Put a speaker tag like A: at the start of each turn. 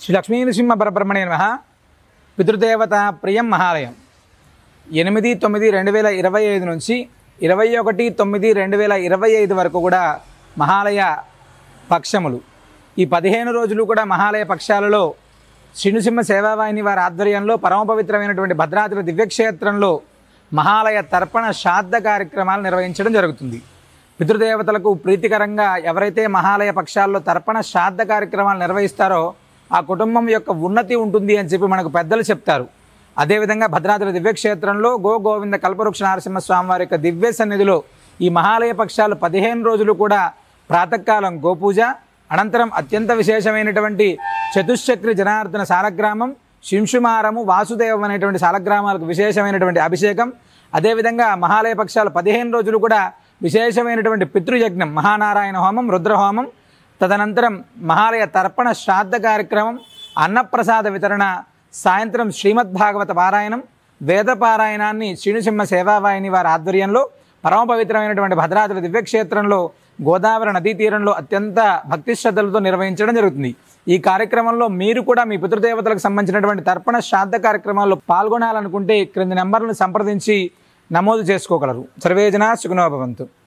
A: శ్రీ లక్ష్మీ నృసింహ పరబ్రహ్మణే నమః. పితృదేవత ప్రియం మహాలయం 8/9/2025 నుంచి 21/9/2025 వరకు కూడా మహాలయ పక్షములు. ఈ 15 రోజులు కూడా మహాలయ పక్షాలలో శ్రీ నృసింహ సేవావాహిని వారి ఆధ్వర్యంలో పరమ పవిత్రమైనటువంటి భద్రాద్రి దివ్యక్షేత్రంలో మహాలయ తర్పణ శ్రాద్ధ కార్యక్రమాలు నిర్వహించడం జరుగుతుంది. పితృదేవతలకు ప్రీతికరంగా ఎవరైతే మహాలయ పక్షాల్లో తర్పణ శ్రాద్ధ కార్యక్రమాలు నిర్వహిస్తారో ఆ కుటుంబం యొక్క ఉన్నతి ఉంటుంది అని చెప్పి మనకు పెద్దలు చెప్తారు. అదేవిధంగా భద్రాద్రి దివ్యక్షేత్రంలో గోవింద కల్పవృక్ష నరసింహస్వామి వారి యొక్క దివ్య సన్నిధిలో ఈ మహాలయ పక్షాలు 15 రోజులు కూడా ప్రాతకాలం గోపూజ, అనంతరం అత్యంత విశేషమైనటువంటి చతుశ్చక్రి జనార్దన సాలగ్రామం, శింషుమారము, వాసుదేవం అనేటువంటి సాలగ్రామాలకు విశేషమైనటువంటి అభిషేకం, అదేవిధంగా మహాలయ పక్షాలు 15 రోజులు కూడా విశేషమైనటువంటి పితృయజ్ఞం, మహానారాయణ హోమం, రుద్రహోమం, తదనంతరం మహాలయ తర్పణ శ్రాద్ధ కార్యక్రమం, అన్నప్రసాద వితరణ, సాయంత్రం శ్రీమద్భాగవత పారాయణం, వేద పారాయణాన్ని శ్రీ నృసింహ సేవావాహిని వారి ఆధ్వర్యంలో పరమ పవిత్రమైనటువంటి భద్రాద్రి దివ్యక్షేత్రంలో గోదావరి నదీ తీరంలో అత్యంత భక్తి శ్రద్ధలతో నిర్వహించడం జరుగుతుంది. ఈ కార్యక్రమంలో మీరు కూడా మీ పితృదేవతలకు సంబంధించినటువంటి తర్పణ శ్రాద్ధ కార్యక్రమాల్లో పాల్గొనాలనుకుంటే క్రింది నెంబర్లను సంప్రదించి నమోదు చేసుకోగలరు. సర్వేజన సుఖినో భవంతు.